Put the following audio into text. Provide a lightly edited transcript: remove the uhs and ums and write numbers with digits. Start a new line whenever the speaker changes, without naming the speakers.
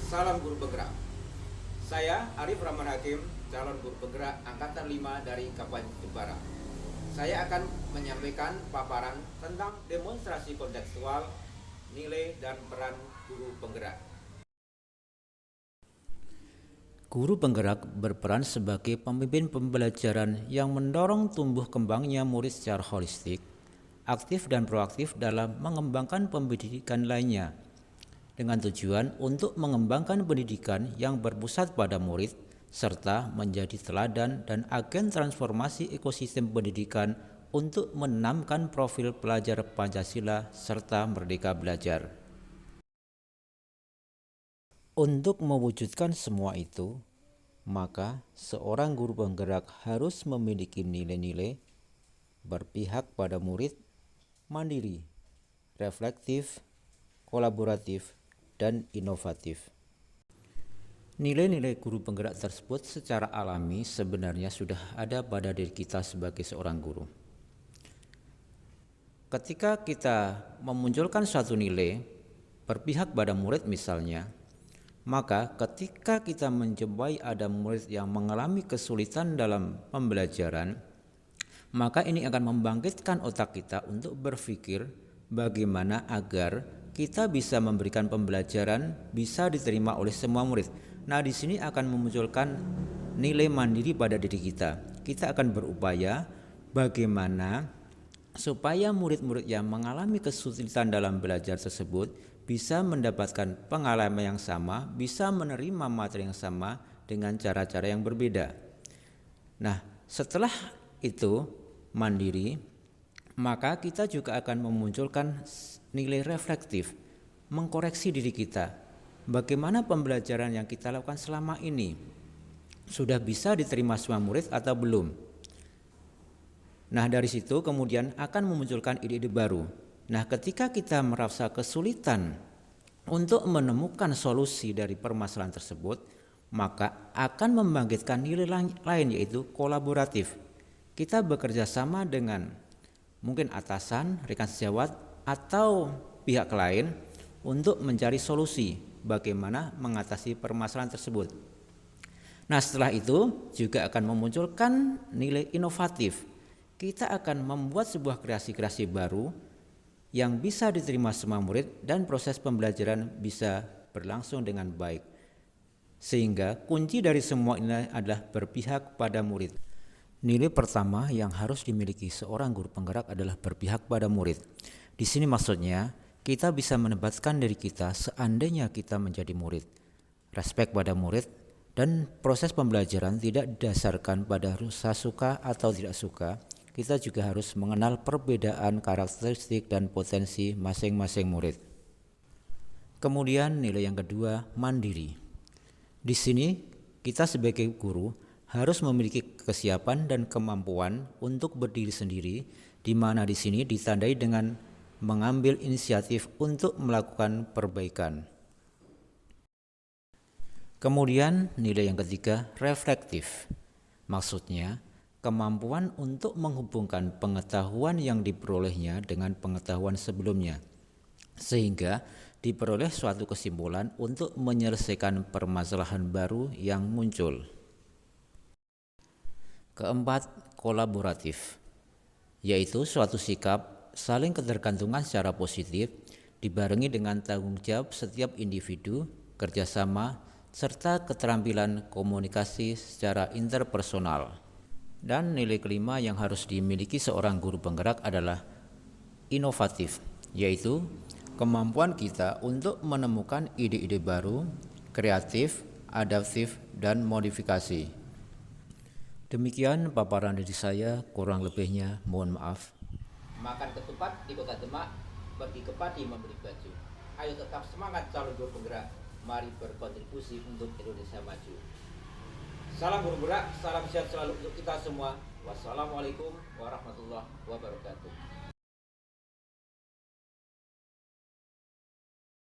Salam Guru Penggerak. Saya Arif Rahman Hakim, calon guru penggerak Angkatan 5 dari Kabupaten Jepara. Saya akan menyampaikan paparan tentang demonstrasi kontekstual, nilai dan peran guru penggerak.
Guru penggerak berperan sebagai pemimpin pembelajaran yang mendorong tumbuh kembangnya murid secara holistik, aktif dan proaktif dalam mengembangkan pendidikan lainnya, dengan tujuan untuk mengembangkan pendidikan yang berpusat pada murid, serta menjadi teladan dan agen transformasi ekosistem pendidikan untuk menanamkan profil pelajar Pancasila serta merdeka belajar. Untuk mewujudkan semua itu, maka seorang guru penggerak harus memiliki nilai-nilai berpihak pada murid, mandiri, reflektif, kolaboratif, dan inovatif. Nilai-nilai guru penggerak tersebut secara alami sebenarnya sudah ada pada diri kita sebagai seorang guru. Ketika kita memunculkan suatu nilai berpihak pada murid misalnya, maka ketika kita menjumpai ada murid yang mengalami kesulitan dalam pembelajaran, maka ini akan membangkitkan otak kita untuk berpikir bagaimana agar kita bisa memberikan pembelajaran bisa diterima oleh semua murid. Nah, di sini akan memunculkan nilai mandiri pada diri kita. Kita akan berupaya bagaimana supaya murid-murid yang mengalami kesulitan dalam belajar tersebut bisa mendapatkan pengalaman yang sama, bisa menerima materi yang sama dengan cara-cara yang berbeda. Nah, setelah itu mandiri, maka kita juga akan memunculkan nilai reflektif, mengkoreksi diri kita. Bagaimana pembelajaran yang kita lakukan selama ini? Sudah bisa diterima semua murid atau belum? Nah, dari situ kemudian akan memunculkan ide-ide baru. Nah, ketika kita merasa kesulitan untuk menemukan solusi dari permasalahan tersebut, maka akan membangkitkan nilai lain yaitu kolaboratif. Kita bekerja sama dengan mungkin atasan, rekan sejawat, atau pihak lain untuk mencari solusi bagaimana mengatasi permasalahan tersebut. Nah, setelah itu juga akan memunculkan nilai inovatif. Kita akan membuat sebuah kreasi-kreasi baru yang bisa diterima semua murid dan proses pembelajaran bisa berlangsung dengan baik. Sehingga kunci dari semua ini adalah berpihak pada murid. Nilai pertama yang harus dimiliki seorang guru penggerak adalah berpihak pada murid. Di sini maksudnya kita bisa menempatkan diri kita seandainya kita menjadi murid. Respek pada murid dan proses pembelajaran tidak didasarkan pada rasa suka atau tidak suka. Kita juga harus mengenal perbedaan karakteristik dan potensi masing-masing murid. Kemudian nilai yang kedua, mandiri. Di sini kita sebagai guru harus memiliki kesiapan dan kemampuan untuk berdiri sendiri, di mana di sini ditandai dengan mengambil inisiatif untuk melakukan perbaikan. Kemudian nilai yang ketiga, reflektif. Maksudnya, kemampuan untuk menghubungkan pengetahuan yang diperolehnya dengan pengetahuan sebelumnya, sehingga diperoleh suatu kesimpulan untuk menyelesaikan permasalahan baru yang muncul. Keempat, kolaboratif, yaitu suatu sikap saling ketergantungan secara positif dibarengi dengan tanggung jawab setiap individu, kerjasama, serta keterampilan komunikasi secara interpersonal. Dan nilai kelima yang harus dimiliki seorang guru penggerak adalah inovatif, yaitu kemampuan kita untuk menemukan ide-ide baru, kreatif, adaptif, dan modifikasi. Demikian paparan dari saya, kurang lebihnya mohon maaf.
Makan ketupat di Kota Demak, pergi ke padi membeli baju. Ayo tetap semangat calon guru penggerak. Mari berkontribusi untuk Indonesia maju. Salam guru penggerak, salam sehat selalu untuk kita semua. Wassalamualaikum warahmatullahi wabarakatuh.